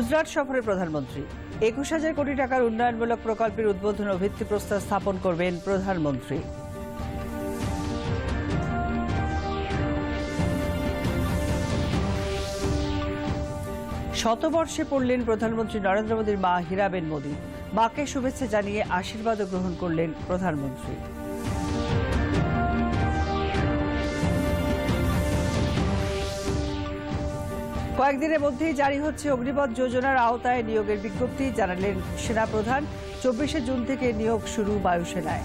গুজরাট সফরে প্রধানমন্ত্রী ২১,০০০ কোটি টাকার উন্নয়নমূলক প্রকল্পের উদ্বোধন ও ভিত্তিপ্রস্তর স্থাপন করবেন প্রধানমন্ত্রী। শতবর্ষে পড়লেন প্রধানমন্ত্রী নরেন্দ্র মোদীর মা হীরাবেন মোদী। মাকে শুভেচ্ছা জানিয়ে আশীর্বাদও গ্রহণ করলেন প্রধানমন্ত্রী। কয়েকদিনের মধ্যেই জারি হচ্ছে অগ্নিপথ যোজনার আওতায় নিয়োগের বিজ্ঞপ্তি, জানালেন সেনাপ্রধান। ২৪শে জুন থেকে নিয়োগ শুরু বায়ুসেনায়।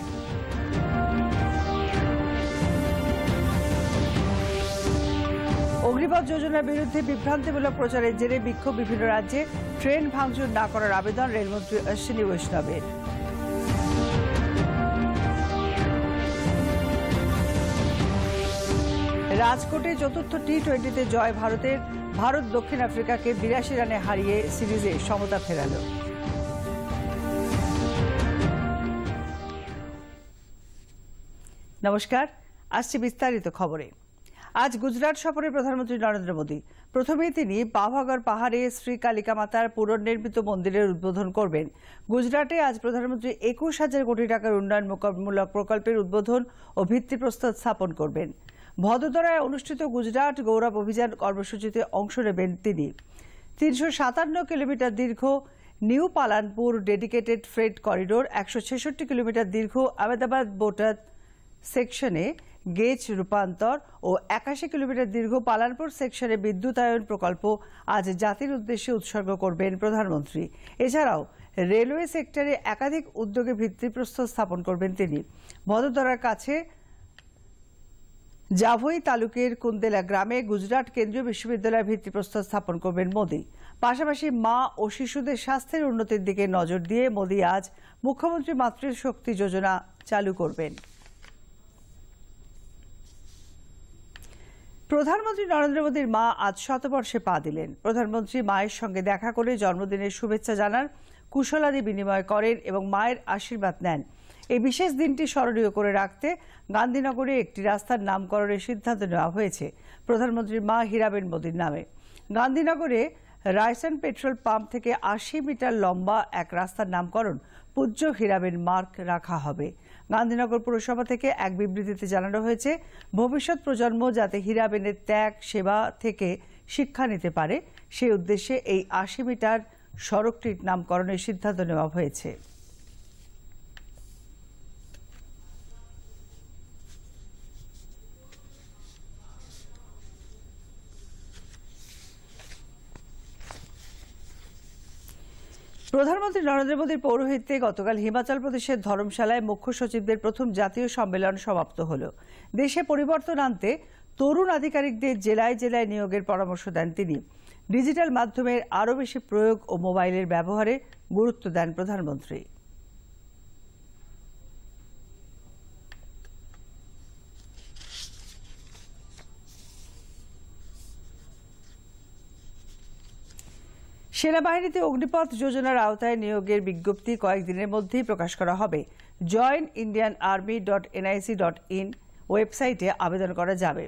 অগ্নিপথ যোজনার বিরুদ্ধে বিভ্রান্তিমূলক প্রচারের জেরে বিক্ষোভ বিভিন্ন রাজ্যে। ট্রেন ভাঙচুর না করার আবেদন রেলমন্ত্রী অশ্বিনী বৈষ্ণবের। রাজকোটে চতুর্থ টি-20তে জয় ভারতের। ভারত দক্ষিণ আফ্রিকাকে ৮২ রানে হারিয়ে সিরিজে সমতা ফেরাল। নমস্কার, আসছে বিস্তারিত খবরে। আজ গুজরাট সফরে প্রধানমন্ত্রী নরেন্দ্র মোদী। প্রথমেই তিনি পাভাগড় পাহাড়ে শ্রী কালিকা মাতার পুনর্নির্মিত মন্দিরের উদ্বোধন করবেন। গুজরাটে আজ প্রধানমন্ত্রী ২১,০০০ কোটি টাকার উন্নয়নমূলক প্রকল্পের উদ্বোধন ও ভিত্তিপ্রস্তর স্থাপন করবেন। ভদোদরায় অনুষ্ঠিত গুজরাট গৌরব অভিযান কর্মসূচিতে অংশ নেবেন তিনি। ৩৫৭ কিলোমিটার দীর্ঘ New Palanpur dedicated freight corridor, ১৬৬ kilometre দীর্ঘ আহমেদাবাদ বোটাদ সেকশনে গেজ রূপান্তর ও ৮১ কিলোমিটার দীর্ঘ পালানপুর সেকশনে বিদ্যুতায়ন প্রকল্প আজ জাতির উদ্দেশ্যে উৎসর্গ করবেন প্রধানমন্ত্রী। এছাড়াও রেলওয়ে সেক্টরে একাধিক উদ্যোগে ভিত্তিপ্রস্তর স্থাপন করবেন তিনি। ভদোদরার কাছে জাভই তালুকের কুন্দেলা গ্রামে গুজরাট কেন্দ্রীয় বিশ্ববিদ্যালয়ের ভিত্তিপ্রস্তর স্থাপন করবেন মোদী। পাশাপাশি মা ও শিশুদের স্বাস্থ্যের উন্নতির দিকে নজর দিয়ে মোদী আজ মুখ্যমন্ত্রী মাতৃশক্তি যোজনা চালু করবেন। প্রধানমন্ত্রী নরেন্দ্র মোদীর মা আজ শতবর্ষে পা দিলেন। প্রধানমন্ত্রী মায়ের সঙ্গে দেখা করে জন্মদিনের শুভেচ্ছা জানান, কুশলাদি বিনিময় করেন এবং মায়ের আশীর্বাদ নেন। এই বিশেষ দিনটি স্মরণীয় করে রাখতে গান্ধীনগরে একটি রাস্তার নামকরণের সিদ্ধান্ত নেওয়া হয়েছে প্রধানমন্ত্রীর মা হীরাবেন মোদীর নামে। গান্ধীনগরে রায়সন পেট্রোল পাম্প থেকে ৮০ মিটার লম্বা এক রাস্তার নামকরণ পূজ্য হীরাবেন মার্গ রাখা হবে। গান্ধীনগর পুরসভা থেকে এক বিবৃতিতে জানানো হয়েছে, ভবিষ্যৎ প্রজন্ম যাতে হীরাবেনের ত্যাগ সেবা থেকে শিক্ষা নিতে পারে সেই উদ্দেশ্যে এই ৮০ মিটার সড়কটির নামকরণের সিদ্ধান্ত নেওয়া হয়েছে। প্রধানমন্ত্রী নরেন্দ্র মোদীর পৌরোহিত্যে গতকাল হিমাচল প্রদেশের ধর্মশালায় মুখ্য সচিবদের প্রথম জাতীয় সম্মেলন সমাপ্ত হল। দেশে পরিবর্তন আনতে তরুণ আধিকারিকদের জেলায় জেলায় নিয়োগের পরামর্শ দেন তিনি। ডিজিটাল মাধ্যমের আরও বেশি প্রয়োগ ও মোবাইলের ব্যবহারে গুরুত্ব দেন প্রধানমন্ত্রী। সেনাবাহিনীতে অগ্নিপথ যোজনার আওতায় নিয়োগের বিজ্ঞপ্তি কয়েকদিনের মধ্যেই প্রকাশ করা হবে। joinindianarmy.nic.in ওয়েবসাইটে আবেদন করা যাবে।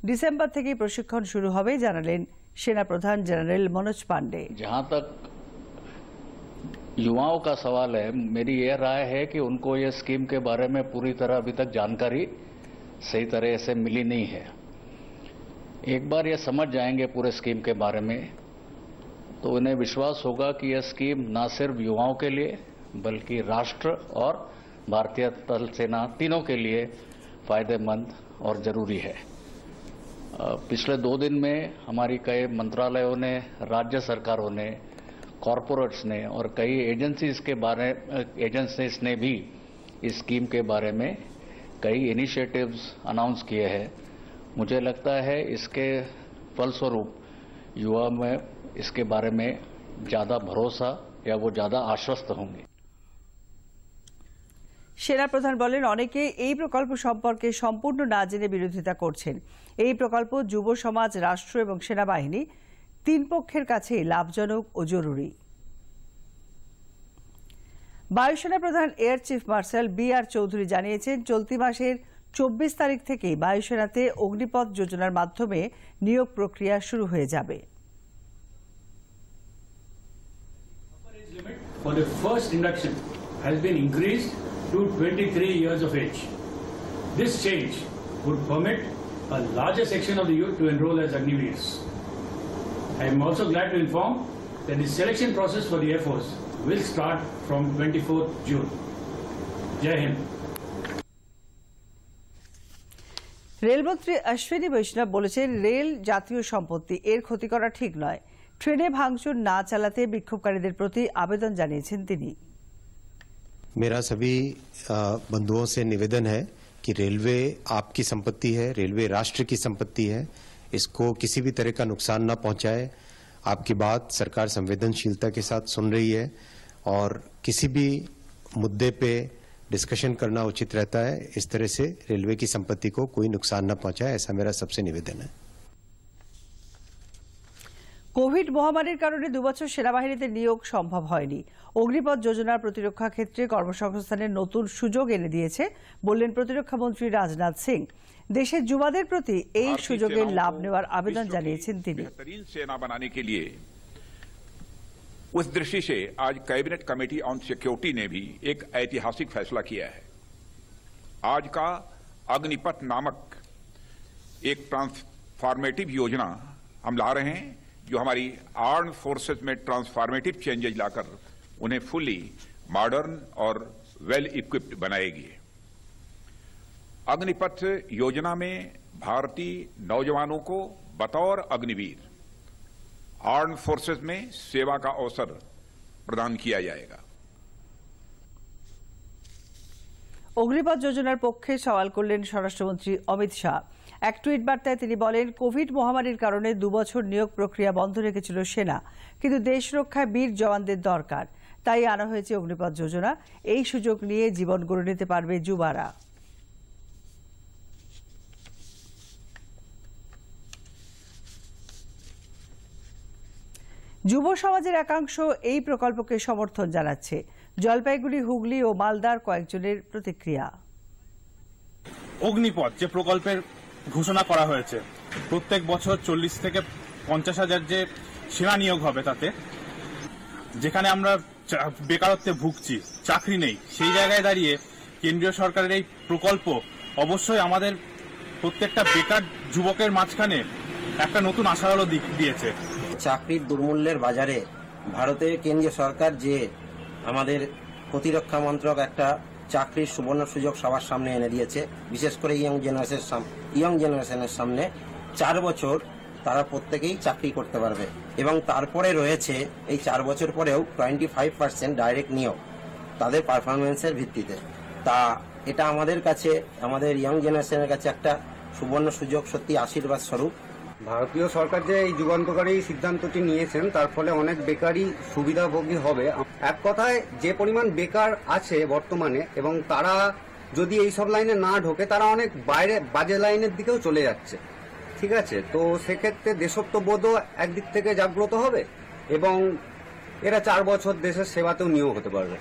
ডিসেম্বর থেকেই প্রশিক্ষণ শুরু হবে, জানালেন সেনাপ্রধান জেনারেল मनोज पांडे। जहां तक युवाओं का सवाल है, मेरी यह राय है कि उनको ये स्कीम के बारे में पूरी तरह अभी तक जानकारी सही तरह से मिली नहीं है। एक बार ये समझ जाएंगे पूरे स्कीम के बारे में तो उन्हें विश्वास होगा कि यह स्कीम न सिर्फ युवाओं के लिए बल्कि राष्ट्र और भारतीय थल सेना तीनों के लिए फायदेमंद और जरूरी है। पिछले 2 दिन में हमारी कई मंत्रालयों ने, राज्य सरकारों ने, कॉरपोरेट्स ने और कई एजेंसीज ने भी इस स्कीम के बारे में कई इनिशिएटिव्स अनाउंस किए हैं। मुझे लगता है इसके फलस्वरूप युवा में इसके बारे में ज्यादा भरोसा या वो ज्यादा आश्वस्त होंगे। সেনাপ্রধান বলেন, অনেকে এই প্রকল্প সম্পর্কে সম্পূর্ণ না জেনে বিরোধিতা করছেন। এই প্রকল্প যুব সমাজ, রাষ্ট্র এবং সেনাবাহিনী তিন পক্ষের কাছে লাভজনক ও জরুরি। বায়ুসেনা প্রধান air chief marshal B.R.. Chowdhury জানিয়েছেন, চলতি মাসের ২৪ তারিখ থেকে বায়ুসেনাতে অগ্নিপথ যোজনার মাধ্যমে নিয়োগ প্রক্রিয়া শুরু হয়ে যাবে। for the first induction has been increased to 23 years of age. This change would permit a larger section of the youth to enroll as Agniveers. I am also glad to inform that the selection process for the Air Force will start from 24th June. Jai Hind. রেলমন্ত্রী অশ্বিনী বৈষ্ণব বলেছেন, rail জাতীয় সম্পত্তি, এর ক্ষতি করা ঠিক নয়। ট্রেনে ভাঙচুর না চালাতে বিক্ষোভকারীদের প্রতি আবেদন জানিয়েছেন তিনি। मेरा सभी बंधुओं से निवेदन है कि रेलवे आपकी संपत्ति है, रेलवे राष्ट्र की संपत्ति है, इसको किसी भी तरह का नुकसान न पहुंचाए। आपकी बात सरकार संवेदनशीलता के साथ सुन रही है और किसी भी मुद्दे पे डिस्कशन करना उचित रहता है। इस तरह से रेलवे की संपत्ति को कोई नुकसान न पहुंचाए, ऐसा मेरा सबसे निवेदन है। কোভিড মহামারীর কারণে 2 বছর সেনাবাহিনীতে নিয়োগ সম্ভব হয়নি। অগ্নিপথ যোজনার প্রতিরক্ষা ক্ষেত্রে কর্মসংস্থানের নতুন সুযোগ এনে দিয়েছে বললেন প্রতিরক্ষা মন্ত্রী রাজনাথ সিং। দেশের যুবাদের প্রতি এই সুযোগের লাভ নেওয়ার আবেদন জানিয়েছেন তিনি। सेना बनाने के लिए उस दृष्टि से आज कैबिनेट कमेटी ऑन सिक्योरिटी ने भी एक ऐतिहासिक फैसला किया है। आज का अग्निपथ नामक एक ट्रांसफॉर्मेटिव योजना हम ला रहे हैं, जो हमारी आर्म्ड फोर्सेस में ट्रांसफॉर्मेटिव चेंजेज लाकर उन्हें फुली मॉडर्न और वेल इक्विप्ड बनाएगी। अग्निपथ योजना में भारतीय नौजवानों को बतौर अग्निवीर आर्म्ड फोर्सेस में सेवा का अवसर प्रदान किया जाएगा। অগ্নিপথ যোজনার পক্ষে সওয়াল করলেন স্বরাষ্ট্রমন্ত্রী অমিত শাহ। এক টুইট বার্তায় তিনি বলেন, কোভিড মহামারীর কারণে 2 বছর নিয়োগ প্রক্রিয়া বন্ধ রেখেছিল সেনা, কিন্তু দেশ রক্ষায় বীর জওয়ানদের দরকার, তাই আনা হয়েছে অগ্নিপথ যোজনা। এই সুযোগ নিয়ে জীবন গড়ে নিতে পারবে যুবারা। যুব সমাজের একাংশ এই প্রকল্পকে সমর্থন জানাচ্ছে। জলপাইগুড়ি, হুগলি ও মালদার কয়েকজনের প্রতিক্রিয়া। অগ্নিপথ যে প্রকল্পের ঘোষণা করা হয়েছে, প্রত্যেক বছর 40 থেকে 50 হাজার যে সেনা নিয়োগ হবে, তাতে যেখানে আমরা বেকারত্বে ভুগছি, চাকরি নেই, সেই জায়গায় দাঁড়িয়ে কেন্দ্রীয় সরকারের এই প্রকল্প অবশ্যই আমাদের প্রত্যেকটা বেকার যুবকের মাঝখানে একটা নতুন আশার আলো দিয়েছে। চাকরির দুর্মূল্যের বাজারে ভারতের কেন্দ্রীয় সরকার যে আমাদের প্রতিরক্ষা মন্ত্রক একটা চাকরির সুবর্ণ সুযোগ সবার সামনে এনে দিয়েছে, বিশেষ করে ইয়ং জেনারেশনের সামনে 4 বছর তারা প্রত্যেকেই চাকরি করতে পারবে এবং তারপরে রয়েছে এই 4 বছর পরেও 25% ডাইরেক্ট নিয়োগ তাদের পারফরমেন্সের ভিত্তিতে। তা এটা আমাদের কাছে, আমাদের ইয়ং জেনারেশনের কাছে একটা সুবর্ণ সুযোগ, সত্যি আশীর্বাদ স্বরূপ। ভারতীয় সরকার যে এই যুগান্তকারী সিদ্ধান্তটি নিয়েছেন, তার ফলে অনেক বেকারই সুবিধাভোগী হবে। এক কথায় যে পরিমাণ বেকার আছে বর্তমানে, এবং তারা যদি এই সব লাইনে না ঢোকে, তারা অনেক বাইরে বাজে লাইনের দিকেও চলে যাচ্ছে। ঠিক আছে, তো সেক্ষেত্রে দেশত্ববোধও একদিক থেকে জাগ্রত হবে এবং এরা 4 বছর দেশের সেবাতেও নিয়োগ হতে পারবে।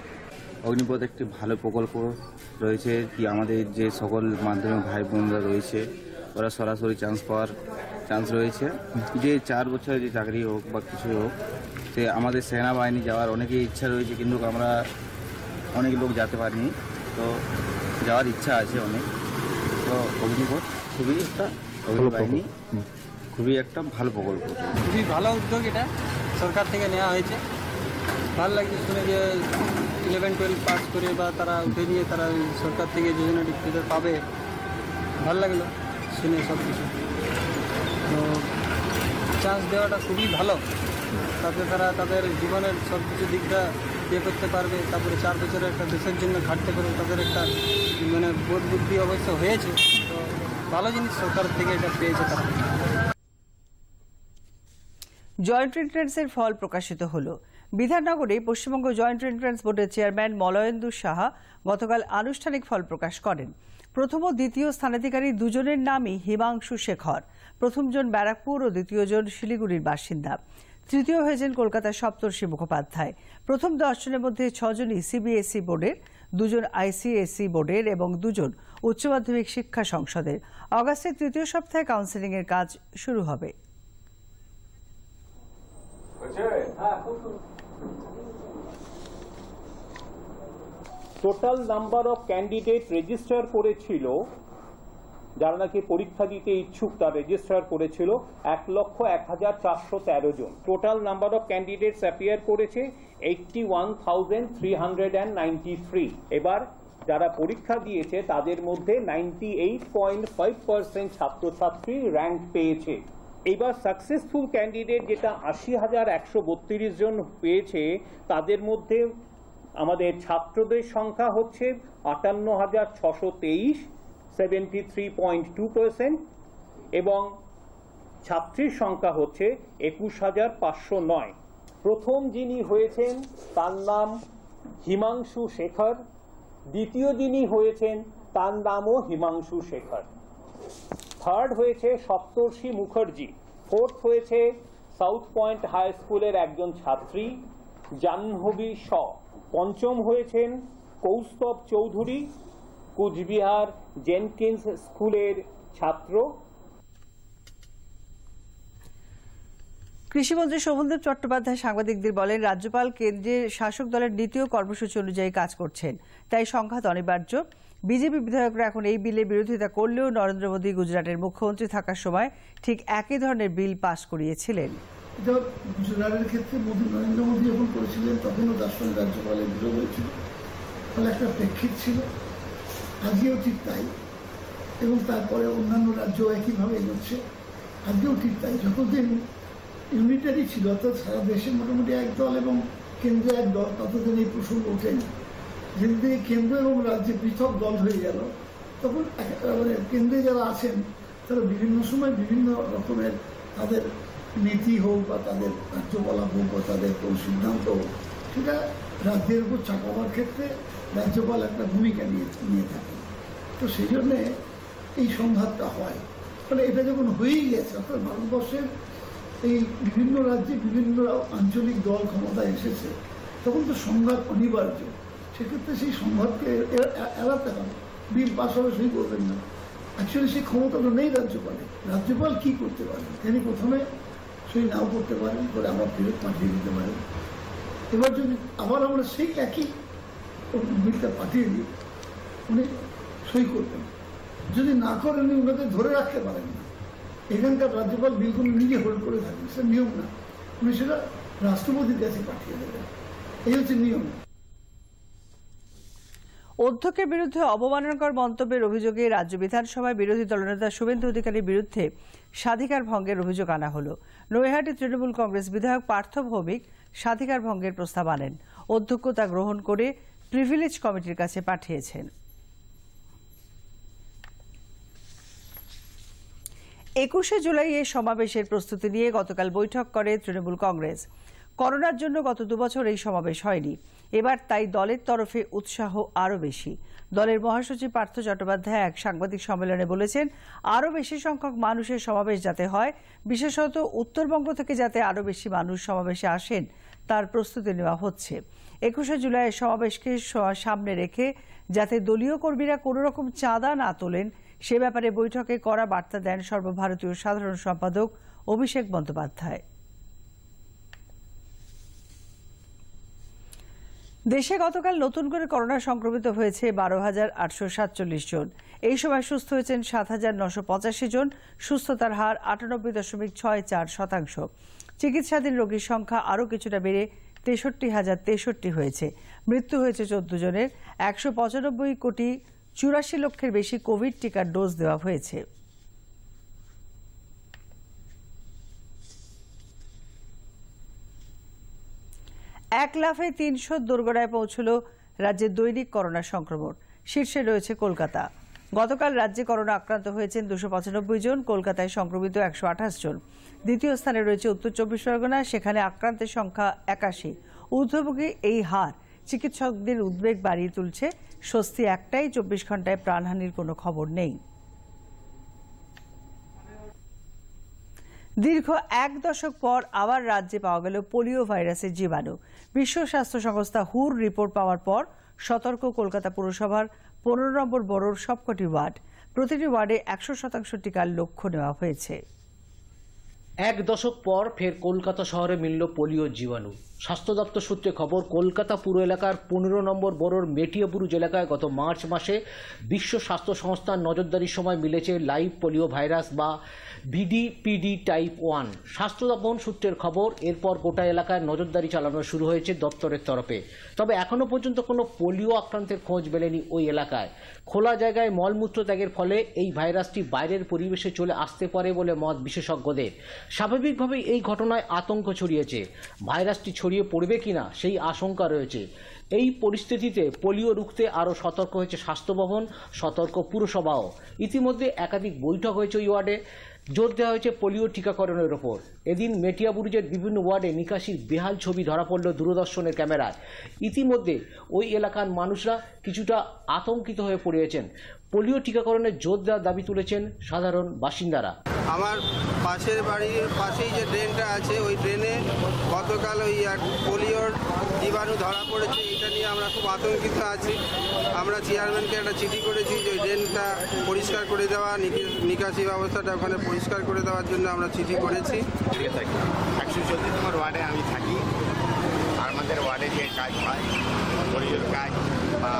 অগ্নিপথ একটি ভালো প্রকল্প রয়েছে, কি আমাদের যে সকল মাধ্যমিক ভাই বোনরা রয়েছে, ওরা সরাসরি চান্স রয়েছে যে 4 বছর যে চাকরি হোক বা কিছু হোক, সে আমাদের সেনাবাহিনী যাওয়ার অনেকেই ইচ্ছা রয়েছে, কিন্তু আমরা অনেক লোক যেতে পারিনি, তো যাওয়ার ইচ্ছা আছে অনেক। তো অগ্নিপথ খুবই একটা ভালো প্রকল্প, খুবই ভালো উদ্যোগ এটা সরকার থেকে নেওয়া হয়েছে। ভালো লাগছে শুনে যে 11-12 পাস করে বা তারা উঠে নিয়ে তারা সরকার থেকে যোজনাটি পাবে, ভালো লাগলো শুনে সব কিছু। তো চান্স দেওয়াটা খুবই ভালো, তাতে তারা তাদের জীবনের সব কিছু দিকটা করতে পারবে। তারপরে 4 বছরের একটা দেশের জন্য খাটতে পারবে, তাদের একটা বোধ বুদ্ধি অবশ্য হয়েছে। তো ভালো জিনিস সরকার থেকে এটা পেয়েছে তারা। জয়েন্ট এন্ট্রান্সের ফল প্রকাশিত হলো। বিধাননগরে পশ্চিমবঙ্গ জয়েন্ট এন্ট্রান্স বোর্ডের চেয়ারম্যান মলয়েন্দু সাহা গতকাল আনুষ্ঠানিক ফল প্রকাশ করেন। প্রথম ও দ্বিতীয় স্থানাধিকারী দুজনের নামই হিমাংশু শেখর। প্রথমজন ব্যারাকপুর ও দ্বিতীয়জন শিলিগুড়ির বাসিন্দা। তৃতীয় হয়েছেন কলকাতার সপ্তর্ষি মুখোপাধ্যায়। প্রথম 10 জনের মধ্যে 6 জনই সিবিএসই বোর্ডের, 2 জন আইসিএসই বোর্ডের এবং 2 জন উচ্চ মাধ্যমিক শিক্ষা সংসদের। অগাস্টের তৃতীয় সপ্তাহে কাউন্সেলিং এর কাজ শুরু হবে। Total number of candidate register করেছিল, যারা নাকি পরীক্ষা দিতে ইচ্ছুক তার রেজিস্টার করেছিল 1,01,413 জন। Total number of candidates appear করেছে 81,393। এবার যারা পরীক্ষা দিয়েছে তাদের মধ্যে 98.5% ছাত্রছাত্রী র্যাঙ্ক পেয়েছে। এবার সাকসেসফুল ক্যান্ডিডেট যেটা 80,132 জন পেয়েছে, তাদের মধ্যে আমাদের ছাত্রদের সংখ্যা হচ্ছে 58,623, 73.2%, এবং ছাত্রীর সংখ্যা হচ্ছে 21,509। প্রথম যিনি হয়েছেন তার নাম হিমাংশু শেখর, দ্বিতীয় যিনি হয়েছেন তার নামও হিমাংশু শেখর, থার্ড হয়েছে সপ্তর্ষি মুখার্জি, ফোর্থ হয়েছে সাউথ পয়েন্ট হাই স্কুলের একজন ছাত্রী জাহ্নবী শ, পঞ্চম হয়েছেন কৌস্তব চৌধুরী, কুচবিহার জেনকিন্স স্কুলের ছাত্র। কৃষিমন্ত্রী শোভনদেব চট্টোপাধ্যায় সাংবাদিকদের বলেন, রাজ্যপাল কেন্দ্রের শাসক দলের নীতি ও কর্মসূচি অনুযায়ী কাজ করছেন, তাই সংঘাত অনিবার্য। বিজেপি বিধায়করা এখন এই বিলের বিরোধিতা করলেও নরেন্দ্র মোদী গুজরাটের মুখ্যমন্ত্রী থাকার সময় ঠিক একই ধরনের বিল পাশ করিয়েছিলেন। গুজরাটের ক্ষেত্রে নরেন্দ্র মোদী যখন করেছিলেন তখনও তার সঙ্গে রাজ্যপালের বিরোধ হয়েছিল, ফলে একটা প্রেক্ষিত ছিল। আজকেও ঠিক তাই, এবং তারপরে অন্যান্য রাজ্য একইভাবে এগোচ্ছে। আজকেও ঠিক তাই। যতদিন ইউনিটারি ছিল, অর্থাৎ সারা দেশে মোটামুটি এক দল এবং কেন্দ্র এক দল, ততদিন এই প্রসঙ্গ ওঠেনি। যেদিন থেকে কেন্দ্র এবং রাজ্যে পৃথক দল হয়ে গেল, তখন মানে কেন্দ্রে যারা আছেন তারা বিভিন্ন সময় বিভিন্ন রকমের তাদের নীতি হোক বা তাদের কার্যকলাপ হোক বা তাদের কোন সিদ্ধান্ত হোক, সেটা রাজ্যের উপর চাপাবার ক্ষেত্রে রাজ্যপাল একটা ভূমিকা নিয়ে থাকেন। তো সেই জন্যে এই সংঘাতটা হয়। ফলে এটা যখন হয়েই গেছে, অর্থাৎ ভারতবর্ষের এই বিভিন্ন রাজ্যে বিভিন্ন আঞ্চলিক দল ক্ষমতায় এসেছে, তখন তো সংঘাত অনিবার্য। সেক্ষেত্রে সেই সংঘাতকে এড়াতে হবে। বিল পাস হবে, সই করবেন না। অ্যাকচুয়ালি সেই ক্ষমতাটা নেই রাজ্যপালের। রাজ্যপাল কি করতে পারেন? তিনি প্রথমে সই নাও করতে পারেন, পরে আবার ফেরত পাঠিয়ে দিতে পারেন। এবার যদি আবার আমরা সেই একই বিলটা পাঠিয়ে দিই, উনি সই করবেন। যদি না করেন, উনাকে ধরে রাখতে পারেন না। এখানকার রাজ্যপাল বিলগুলো নিজে হোল্ড করে থাকেন, সেটা নিয়ম না। উনি সেটা রাষ্ট্রপতির কাছে পাঠিয়ে দেবেন, এই হচ্ছে নিয়ম। অধ্যক্ষের বিরুদ্ধে অবমাননাকর মন্তব্যের অভিযোগে রাজ্য বিধানসভায় বিরোধী দলনেতা শুভেন্দু অধিকারীর বিরুদ্ধে স্বাধিকার ভঙ্গের অভিযোগ আনা হলো। নৈহাটি তৃণমূল কংগ্রেস বিধায়ক পার্থ ভৌমিক স্বাধিকার ভঙ্গের প্রস্তাব আনেন। অধ্যক্ষ তা গ্রহণ করে প্রিভিলেজ কমিটির কাছে পাঠিয়েছেন। 21শে জুলাই এ সমাবেশের প্রস্তুতি নিয়ে গতকাল বৈঠক করে তৃণমূল কংগ্রেস। করোনার জন্য গত 2 বছর এই সমাবেশ হয়নি। এবার তাই দলের তরফে উৎসাহ আরও বেশি। দলের মহাসচিব পার্থ চট্টোপাধ্যায় এক সাংবাদিক সম্মেলনে বলেছেন, আরও বেশি সংখ্যক মানুষের সমাবেশ যাতে হয়, বিশেষত উত্তরবঙ্গ থেকে যাতে আরও বেশি মানুষ সমাবেশে আসেন তার প্রস্তুতি নেওয়া হচ্ছে। 21শে জুলাইয়ের সমাবেশকে সামনে রেখে যাতে দলীয় কর্মীরা কোনো রকম চাঁদা না তোলেন, সে ব্যাপারে বৈঠকে কড়া বার্তা দেন সর্বভারতীয় সাধারণ সম্পাদক অভিষেক বন্দ্যোপাধ্যায়। দেশে গতকাল নতুন করে করোনা সংক্রমিত হয়েছে 12,847 জন। এই সময় সুস্থ হয়েছেন 7,985 জন। সুস্থতার হার 98.64%। চিকিৎসাধীন রোগীর সংখ্যা আরও কিছুটা বেড়ে 63,063 হয়েছে। মৃত্যু হয়েছে 14 জনের। 195,84,00,000 বেশি কোভিড টিকার ডোজ দেওয়া হয়েছে। এক লাফে 300 দোরগোড়ায় পৌঁছল রাজ্যের দৈনিক করোনা সংক্রমণ। শীর্ষে রয়েছে কলকাতা। গতকাল রাজ্যে করোনা আক্রান্ত হয়েছেন 295 জন। কলকাতায় সংক্রমিত 128 জন। দ্বিতীয় স্থানে রয়েছে উত্তর 24 পরগনা, সেখানে আক্রান্তের সংখ্যা 81। ঊর্ধ্বমুখী এই হার চিকিৎসকদের উদ্বেগ বাড়িয়ে তুলছে। স্বস্তি একটাই, 24 ঘন্টায় প্রাণহানির কোনো খবর নেই। দীর্ঘ 1 দশক পর আবার রাজ্যে পাওয়া গেল পোলিও ভাইরাসের জীবাণু। বিশ্ব স্বাস্থ্য সংস্থা হুর রিপোর্ট পাওয়ার পর সতর্ক কলকাতা পুরসভার 15 নম্বর বড়োর সবকটি ওয়ার্ড। প্রতিটি ওয়ার্ডে 100% টিকার লক্ষ্য নেওয়া হয়েছে। এক দশক পর ফের কলকাতা শহরে মিলল পোলিও জীবাণু। স্বাস্থ্য দপ্তর সূত্রে খবর, কলকাতা পুর এলাকার 15 নম্বর বড়োর মেটিয়াবুরুজ এলাকায় গত মার্চ মাসে বিশ্ব স্বাস্থ্য সংস্থার নজরদারির সময় মিলেছে লাইভ পোলিও ভাইরাস বা ভিডিপিডি টাইপ 1। স্বাস্থ্য ভবন সূত্রের খবর, এরপর গোটা এলাকায় নজরদারি চালানো শুরু হয়েছে দপ্তরের তরফে। তবে এখনো পর্যন্ত কোনো পোলিও আক্রান্তের খোঁজ মেলেনি ওই এলাকায়। খোলা জায়গায় মলমূত্র ত্যাগের ফলে এই ভাইরাসটি বাইরের পরিবেশে চলে আসতে পারে বলে মত বিশেষজ্ঞদের। স্বাভাবিকভাবেই এই ঘটনায় আতঙ্ক ছড়িয়েছে। ভাইরাসটি ছড়িয়ে পড়বে কিনা সেই আশঙ্কা রয়েছে। এই পরিস্থিতিতে পোলিও রুখতে আরও সতর্ক হয়েছে স্বাস্থ্য ভবন, সতর্ক পুরসভাও। ইতিমধ্যে একাধিক বৈঠক হয়েছে ওই ওয়ার্ডে। জোর দেওয়া হয়েছে পোলিও টিকাকরণের ওপর। এদিন মেটিয়াবুরুজের বিভিন্ন ওয়ার্ডে নিকাশির বেহাল ছবি ধরা পড়ল দূরদর্শনের ক্যামেরায়। ইতিমধ্যে ওই এলাকার মানুষরা কিছুটা আতঙ্কিত হয়ে পড়েছেন। পোলিও টিকাকরণের জোর দেওয়ার দাবি তুলেছেন সাধারণ বাসিন্দারা। আমার পাশের বাড়ির পাশেই যে ড্রেনটা আছে, ওই ড্রেনে গতকাল ওই পোলিওর জীবাণু ধরা পড়েছে। এটা নিয়ে আমরা খুব আতঙ্কিত আছি। আমরা চেয়ারম্যানকে একটা চিঠি করেছি যে ওই ড্রেনটা পরিষ্কার করে দেওয়া, নিকাশি ব্যবস্থাটা ওখানে পরিষ্কার করে দেওয়ার জন্য আমরা চিঠি করেছি। 134 নম্বর ওয়ার্ডে আমি থাকি। আমাদের ওয়ার্ডে যে কাজ হয়, পোলিওর কাজ বা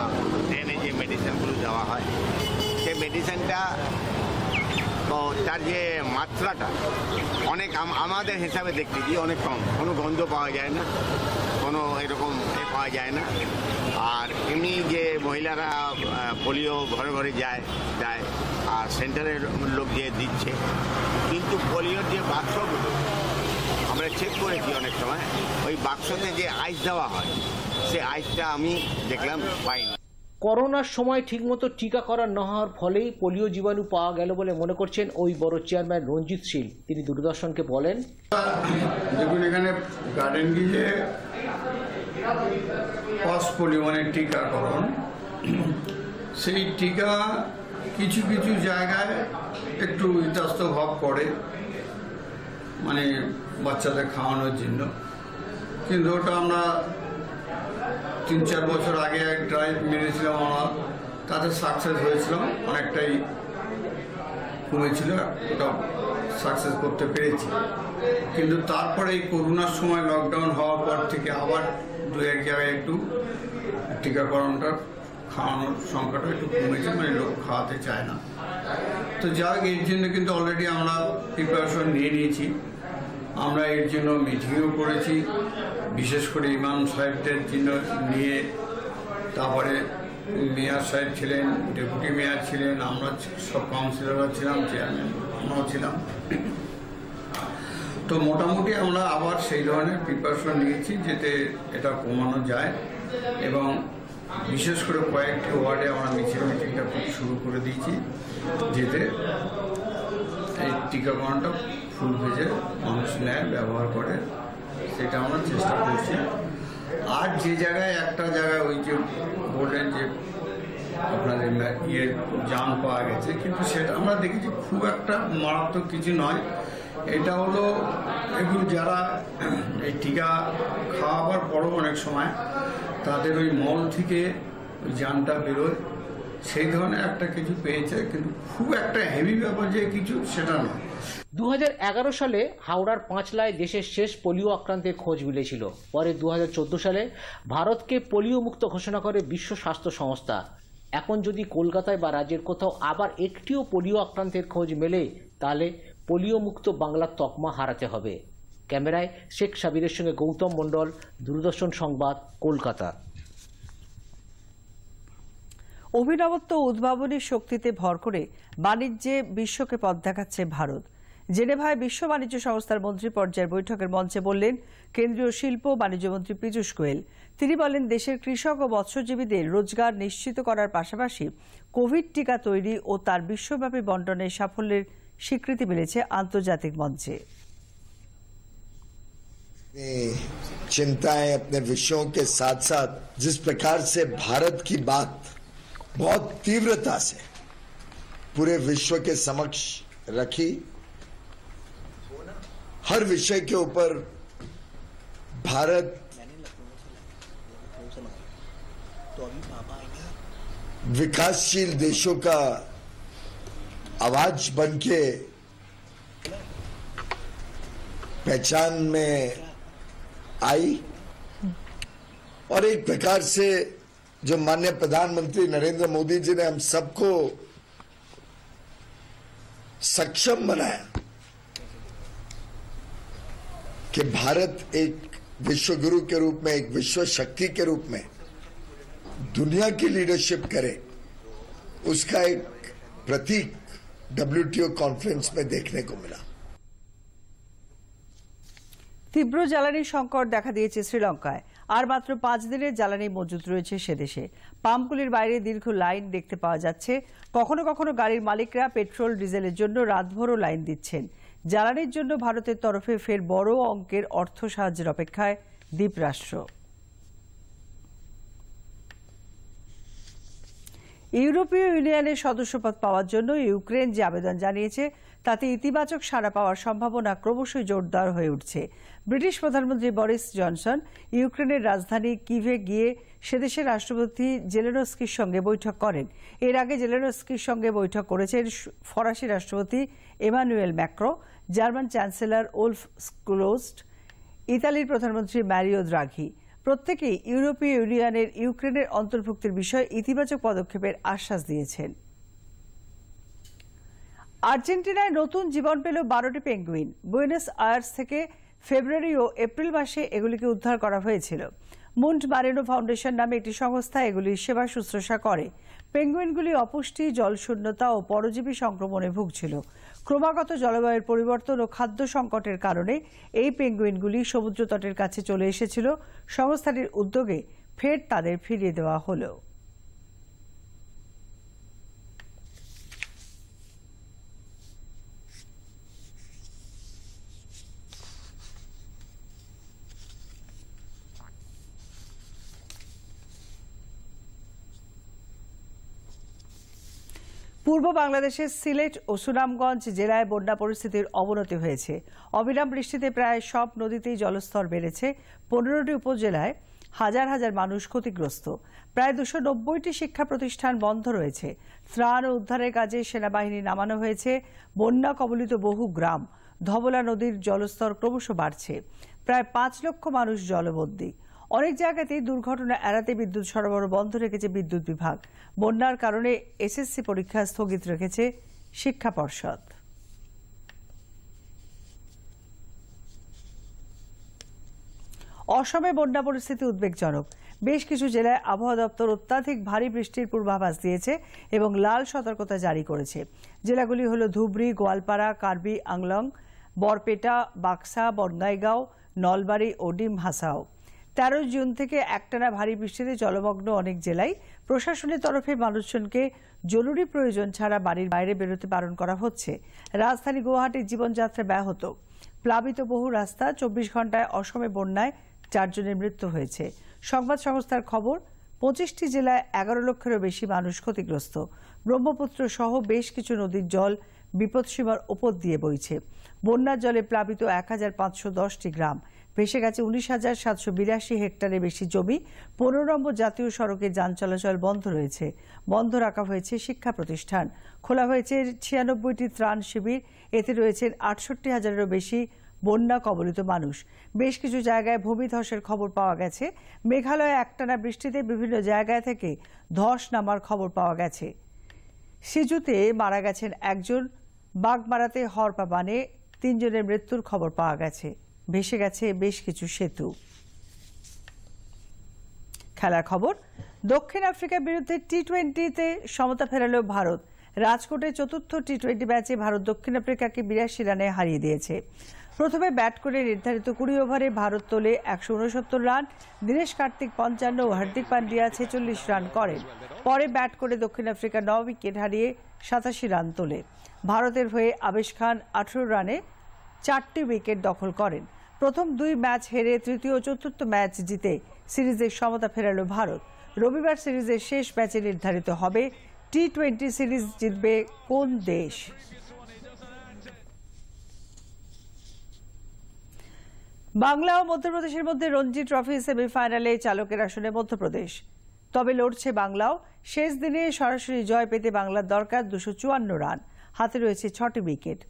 ড্রেনে যে মেডিসিনগুলো দেওয়া হয়, সেই মেডিসিনটা তার যে মাত্রাটা অনেক আমাদের হিসাবে দেখতে গিয়ে অনেক কম। কোনো গন্ধ পাওয়া যায় না, কোনো এরকম পাওয়া যায় না। আর এমনি যে মহিলারা পোলিও ঘরে ঘরে যায় আর সেন্টারের লোক যে দিচ্ছে, কিন্তু পোলিওর যে বাক্সগুলো আমরা চেক করেছি অনেক সময়, ওই বাক্সতে যে আইস দেওয়া হয়, সে আইসটা আমি দেখলাম পাইনি। করোনার সময় ঠিকমতো টিকা করা না হওয়ার ফলেই পোলিও জীবাণু পাওয়া গেল বলে মনে করছেন ওই বড় চেয়ারম্যান রঞ্জিত শীল। তিনি দূরদর্শনকে বলেন, দেখুন এখানে গার্ডেন গিয়ে পাস পোলিও মানে টিকাকরণ, সেই টিকা কিছু কিছু জায়গায় একটু ইতস্ত ভাব করে, মানে বাচ্চাদের খাওয়ানোর জন্য। কিন্তু ওটা আমরা 3-4 বছর আগে এক ড্রাইভ মেরেছিলাম আমরা, তাতে সাকসেস হয়েছিলাম, অনেকটাই কমেছিল, ওটা সাকসেস করতে পেরেছি। কিন্তু তারপরে এই করোনার সময় লকডাউন হওয়ার পর থেকে আবার 2-1 জায়গায় একটু টিকাকরণটা খাওয়ানোর সংখ্যাটা একটু কমেছে, মানে লোক খাওয়াতে চায় না। তো যাই হোক, এর জন্য কিন্তু অলরেডি আমরা প্রিপারেশন নিয়ে নিয়েছি। আমরা এর জন্য মিটিংও করেছি, বিশেষ করে ইমাম সাহেবদের জন্য নিয়ে, তারপরে মেয়র সাহেব ছিলেন, ডেপুটি মেয়র ছিলেন, আমরা সব কাউন্সিলররা ছিলাম, চেয়ারম্যান আমরাও ছিলাম। তো মোটামুটি আমরা আবার সেই ধরনের প্রিপারেশন নিয়েছি যাতে এটা কমানো যায়, এবং বিশেষ করে কয়েকটি ওয়ার্ডে আমরা মিটিংটা শুরু করে দিয়েছি যাতে এই টিকাকরণটা ফুল ভেজে মানুষ নেয়, ব্যবহার করে, সেটা আমরা চেষ্টা করছি। আর যে জায়গায় একটা জায়গায় ওই যে বললেন যে আপনাদের জাম পাওয়া গেছে, কিন্তু সেটা আমরা দেখেছি খুব একটা মারাত্মক কিছু নয়। এটা হলো এগুলো যারা এই টিকা খাওয়াবার পরও অনেক সময় তাদের ওই মল থেকে ওই জামটা বেরোয়, সেই ধরনের একটা কিছু পেয়েছে, কিন্তু খুব একটা হেভি ব্যাপার যে কিছু সেটা নয়। 2011 সালে হাওড়ার পাঁচলায় দেশের শেষ পোলিও আক্রান্তের খোঁজ মিলেছিল। পরে 2014 সালে ভারতকে পোলিও মুক্ত ঘোষণা করে বিশ্ব স্বাস্থ্য সংস্থা। এখন যদি কলকাতায় বা রাজ্যের কোথাও আবার একটিও পোলিও আক্রান্তের খোঁজ মেলে, তাহলে পোলিও মুক্ত বাংলার তকমা হারাতে হবে। ক্যামেরায় শেখ সাবিরের সঙ্গে গৌতম মণ্ডল, দূরদর্শন সংবাদ, কলকাতা। অভিনবত্ব ও উদ্ভাবনের শক্তিতে ভর করে বাণিজ্যে বিশ্বকে পথ দেখাচ্ছে ভারত। জেনেভায় বিশ্ব বাণিজ্য সংস্থার মন্ত্রী পর্যায়ের বৈঠকের মঞ্চে বললেন কেন্দ্রীয় শিল্প ও বাণিজ্য মন্ত্রী পীযূষ গোয়েল। তিনি বলেন, দেশের কৃষক ও মৎস্যজীবীদের রোজগার নিশ্চিত করার পাশাপাশি কোভিড টিকা তৈরি ও তার বিশ্বব্যাপী বন্টনের সাফল্যের স্বীকৃতি মিলেছে আন্তর্জাতিক মঞ্চে। चिंताएं, अपने विषयों के साथ साथ जिस प्रकार से भारत की बात बहुत तीव्रता से पूरे विश्व के समक्ष रखी, हर विषय के ऊपर भारत विकासशील देशों का आवाज बनके पहचान में आई और एक प्रकार से जो माननीय प्रधानमंत्री नरेंद्र मोदी जी ने हम सबको सक्षम बनाया कि भारत एक विश्व गुरु के रूप में, एक विश्व शक्ति के रूप में दुनिया की लीडरशिप करे, उसका एक प्रतीक WTO कॉन्फ्रेंस में देखने को मिला। তীব্র জ্বালানি সংকট দেখা দিয়েছে শ্রীলঙ্কায়। আর মাত্র 5 দিনের জ্বালানি মজুত রয়েছে সে দেশে। পাম্পগুলির বাইরে দীর্ঘ লাইন দেখতে পাওয়া যাচ্ছে। কখনো কখনো গাড়ির মালিকরা পেট্রোল ডিজেলের জন্য রাতভরও লাইন দিচ্ছেন। জ্বালানির জন্য ভারতের তরফে ফের বড় অঙ্কের অর্থ সাহায্যের অপেক্ষায় দ্বীপরাষ্ট্র। ইউরোপীয় ইউনিয়নের সদস্যপদ পাওয়ার জন্য ইউক্রেন যে আবেদন জানিয়েছে তাতে ইতিবাচক সাড়া পাওয়ার সম্ভাবনা ক্রমশই জোরদার হয়ে উঠছে। ব্রিটিশ প্রধানমন্ত্রী বরিস জনসন ইউক্রেনের রাজধানী কিভে গিয়ে সেদেশের রাষ্ট্রপতি জেলেনস্কির সঙ্গে বৈঠক করেন। এর আগে জেলেনস্কির সঙ্গে বৈঠক করেছেন ফরাসি রাষ্ট্রপতি Emmanuel macro, German chancellor wolf Scholz, ইতালির প্রধানমন্ত্রী ম্যারিও দ্রাঘি। প্রত্যেকেই ইউরোপীয় ইউনিয়নের ইউক্রেনের অন্তর্ভুক্তির বিষয়ে ইতিবাচক পদক্ষেপের আশ্বাস দিয়েছেন। আর্জেন্টিনায় নতুন জীবন পেল 12টি পেঙ্গুইন। বুয়েনোস আয়ার্স থেকে ফেব্রুয়ারি ও এপ্রিল মাসে এগুলিকে উদ্ধার করা হয়েছিল। মুন্ড মারেনো ফাউন্ডেশন নামে একটি সংস্থা এগুলির সেবা শুশ্রূষা করে। পেঙ্গুইনগুলি অপুষ্টি, জলশূন্যতা ও পরজীবী সংক্রমণে ভুগছিল। ক্রমাগত জলবায়ুর পরিবর্তন ও খাদ্য সংকটের কারণে এই পেঙ্গুইনগুলি সমুদ্র তটের কাছে চলে এসেছিল। সংস্থাটির উদ্যোগে ফের তাদের ফিরিয়ে দেওয়া হলো। পূর্ব বাংলাদেশের সিলেট ও সুনামগঞ্জ জেলায় বন্যা পরিস্থিতির অবনতি হয়েছে। অবিরাম বৃষ্টিতে প্রায় সব নদীতেই জলস্তর বেড়েছে। 15টি উপজেলায় হাজার হাজার মানুষ ক্ষতিগ্রস্ত। প্রায় 290টি শিক্ষা প্রতিষ্ঠান বন্ধ রয়েছে। ত্রাণ ও উদ্ধারের কাজে সেনাবাহিনী নামানো হয়েছে। বন্যা কবলিত বহু গ্রাম। ধবলা নদীর জলস্তর ক্রমশ বাড়ছে। প্রায় 5 লক্ষ মানুষ জলবন্দী। অনেক জায়গাতেই দুর্ঘটনা এড়াতে বিদ্যুৎ সরবরাহ বন্ধ রেখেছে বিদ্যুৎ বিভাগ। বন্যার কারণে এসএসসি পরীক্ষা স্থগিত রেখেছে শিক্ষা পর্ষদ। অসমে বন্যা পরিস্থিতি উদ্বেগজনক। বেশ কিছু জেলায় আবহাওয়া দপ্তর অত্যাধিক ভারী বৃষ্টির পূর্বাভাস দিয়েছে এবং লাল সতর্কতা জারি করেছে। জেলাগুলি হল ধুবড়ী, গোয়ালপাড়া, কার্বি আংলং, বরপেটা, বাক্সা, বঙ্গাইগাঁও, নলবাড়ী ও ডিম হাসাও। 13 জুন থেকে একটানা ভারী বৃষ্টিতে জলমগ্ন অনেক জেলায় প্রশাসনের তরফে মানুষজনকে জরুরি প্রয়োজন ছাড়া বাড়ির বাইরে বেরোতে বারণ করা হচ্ছে। রাজধানী গুয়াহাটির জীবনযাত্রা ব্যাহত। প্লাবিত বহু রাস্তা। 24 ঘন্টায় অসমে বন্যায় 4 জনের মৃত্যু হয়েছে। সংবাদ সংস্থার খবর, 25টি জেলায় 11 লক্ষেরও বেশি মানুষ ক্ষতিগ্রস্ত। ব্রহ্মপুত্র সহ বেশ কিছু নদীর জল বিপদসীমার ওপর দিয়ে বইছে। বন্যার জলে প্লাবিত 1510টি গ্রাম। ভেসে গেছে 19,782 হেক্টরের বেশি জমি। 15 নম্বর জাতীয় সড়কে যান চলাচল বন্ধ রয়েছে। বন্ধ রাখা হয়েছে শিক্ষা প্রতিষ্ঠান। খোলা হয়েছে 96টি ত্রাণ শিবির। এতে রয়েছেন 68,000-এরও বেশি বন্যা কবলিত মানুষ। বেশ কিছু জায়গায় ভূমিধসের খবর পাওয়া গেছে। মেঘালয়ে একটানা বৃষ্টিতে বিভিন্ন জায়গায় থেকে ধস নামার খবর পাওয়া গেছে। সিজুতে মারা গেছেন 1 জন। বাগমারাতে হরপা বানে 3 জনের মৃত্যুর খবর পাওয়া গেছে। ভেসে গেছে বেশ কিছু সেতু। খেলার খবর, দক্ষিণ আফ্রিকার বিরুদ্ধে টি-20তে সমতা ফেরালো ভারত। রাজকোটে চতুর্থ টি-20 ম্যাচে ভারত দক্ষিণ আফ্রিকাকে 82 রানে হারিয়ে দিয়েছে। প্রথমে ব্যাট করে নির্ধারিত 20 ওভারে ভারত তোলে 169 রান। দীনেশ কার্তিক 55 ও হার্দিক পান্ডিয়া 46 রান করেন। পরে ব্যাট করে দক্ষিণ আফ্রিকা 9 উইকেট হারিয়ে 87 রান তোলে। ভারতের হয়ে আবেশ খান 18 রানে 4টি উইকেট দখল করেন। প্রথম 2 ম্যাচ হেরে তৃতীয় ও চতুর্থ ম্যাচ জিতে সিরিজের সমতা ফেরালো ভারত। রবিবার সিরিজের শেষ ম্যাচে নির্ধারিত হবে টি-20 সিরিজ জিতবে কোন দেশ। বাংলা ও মধ্যপ্রদেশের মধ্যে রঞ্জি ট্রফি সেমিফাইনালে চালকের আসনে মধ্যপ্রদেশ। তবে লড়ছে বাংলাও। শেষ দিনে সরাসরি জয় পেতে বাংলার দরকার 254 রান। হাতে রয়েছে 6টি উইকেট।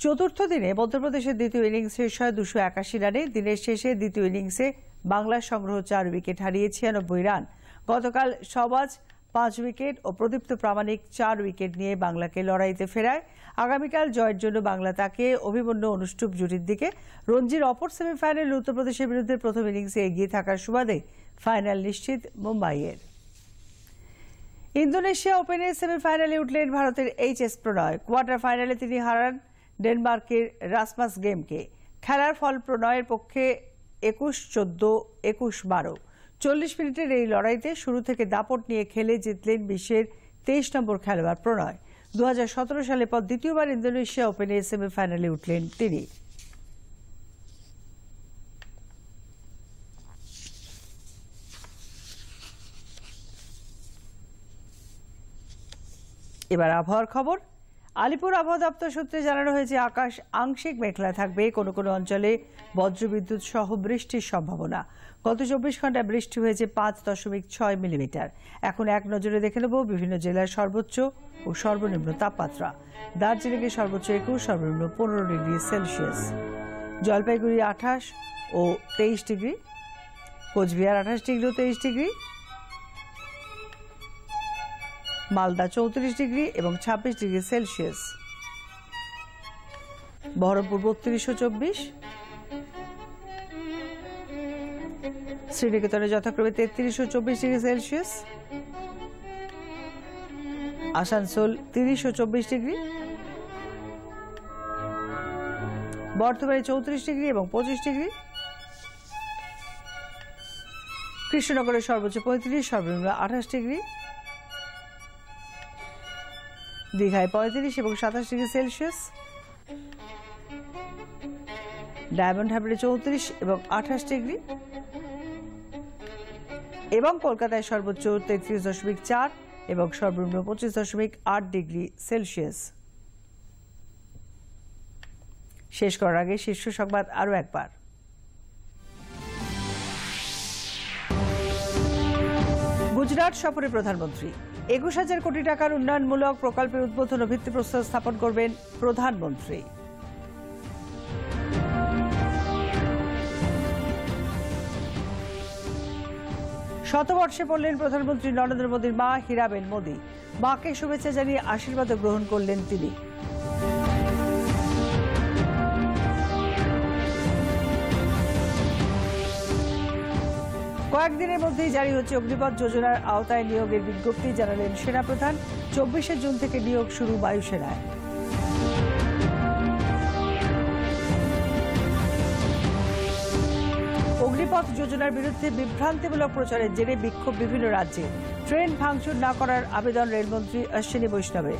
চতুর্থ দিনে মধ্যপ্রদেশের দ্বিতীয় ইনিংস শেষ হয় 281 রানে। দিনের শেষে দ্বিতীয় ইনিংসে বাংলার সংগ্রহ 4 উইকেট হারিয়ে 96 রান। গতকাল সবাজ 5 উইকেট ও প্রদীপ্ত প্রামাণিক 4 উইকেট নিয়ে বাংলাকে লড়াইতে ফেরায়। আগামীকাল জয়ের জন্য বাংলা তাকিয়ে অভিমন্যু অনুষ্ঠুপ জুটির দিকে। রঞ্জির অপর সেমিফাইনালে উত্তরপ্রদেশের বিরুদ্ধে প্রথম ইনিংসে এগিয়ে থাকার সুবাদে ফাইনাল নিশ্চিত মুম্বাইয়ের। ইন্দোনেশিয়া ওপেনে সেমিফাইনালে উঠলেন ভারতের এইচএস প্রণয়। কোয়ার্টার ফাইনালে তিনি হারান ডেনমার্কের রাসমাস গেমকে। খেলার ফল প্রণয়ের পক্ষে 21-14, 21-12। 40 মিনিটের এই লড়াইতে শুরু থেকে দাপট নিয়ে খেলে জিতলেন বিশ্বের 23 নম্বর খেলোয়াড় প্রণয়। 2017 সালে পর দ্বিতীয়বার ইন্দোনেশিয়া ওপেনে সেমিফাইনালে উঠলেন তিনি। এবার আবহাওয়ার খবর। আলিপুর আবহাওয়া দপ্তর সূত্রে জানানো হয়েছে আকাশ আংশিক মেঘলা থাকবে, কোনো কোনো অঞ্চলে বজ্রবিদ্যুৎ সহ বৃষ্টির সম্ভাবনা। গত 24 ঘন্টায় বৃষ্টি হয়েছে 5.6 মিলিমিটার। এখন এক নজরে দেখে নেব বিভিন্ন জেলার সর্বোচ্চ ও সর্বনিম্ন তাপমাত্রা। দার্জিলিংয়ে সর্বোচ্চ 21, সর্বনিম্ন 15 ডিগ্রি সেলসিয়াস। জলপাইগুড়ি 28 ও 23 ডিগ্রি, কোচবিহার 28 ডিগ্রি ও 23 ডিগ্রি, মালদা 34 ডিগ্রি এবং 26 ডিগ্রি সেলসিয়াস, বহরমপুর 32 ও 24, শ্রীনিকেতনে যথাক্রমে 33 ও 24 ডিগ্রি সেলসিয়াস, আসানসোল 30 ও 24 ডিগ্রি, বর্ধমানে 34 ডিগ্রি এবং 25 ডিগ্রি, কৃষ্ণনগরে সর্বোচ্চ 35, সর্বনিম্ন 28 ডিগ্রি, দীঘায় 35 এবং 27 ডিগ্রি সেলসিয়াস, ডায়মন্ড হারবারে 34 এবং 28 ডিগ্রি এবং কলকাতায় সর্বোচ্চ 33.4 এবং সর্বনিম্ন 25.8 ডিগ্রি সেলসিয়াস। শেষ করার আগে শীর্ষ সংবাদ আরও একবার। গুজরাট সফরে প্রধানমন্ত্রী। 21,000 কোটি টাকার উন্নয়নমূলক প্রকল্পের উদ্বোধন ও ভিত্তিপ্রস্তর স্থাপন করবেন প্রধানমন্ত্রী। শতবর্ষে পড়লেন প্রধানমন্ত্রী নরেন্দ্র মোদীর মা হীরাবেন মোদী। মাকে শুভেচ্ছা জানিয়ে আশীর্বাদ গ্রহণ করলেন তিনি। কয়েকদিনের মধ্যেই জারি হচ্ছে অগ্নিপথ যোজনার আওতায় নিয়োগের বিজ্ঞপ্তি, জানালেন সেনাপ্রধান। 24শে জুন থেকে নিয়োগ শুরু বায়ুসেনায়। অগ্নিপথ যোজনার বিরুদ্ধে বিভ্রান্তিমূলক প্রচারের জেরে বিক্ষোভ বিভিন্ন রাজ্যে। ট্রেন ভাঙচুর না করার আবেদন রেলমন্ত্রী অশ্বিনী বৈষ্ণবের।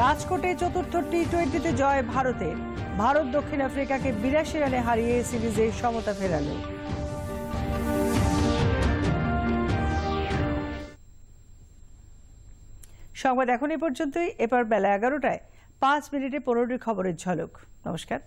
রাজকোটে চতুর্থ টি-20তে জয় ভারতের। ভারত দক্ষিণ আফ্রিকাকে 82 রানে হারিয়ে সিরিজে সমতা ফেরালো। সংবাদ এখন এ পর্যন্তই। এবার বেলা 11টায় 5 মিনিটে 15টি খবরের ঝলক। নমস্কার।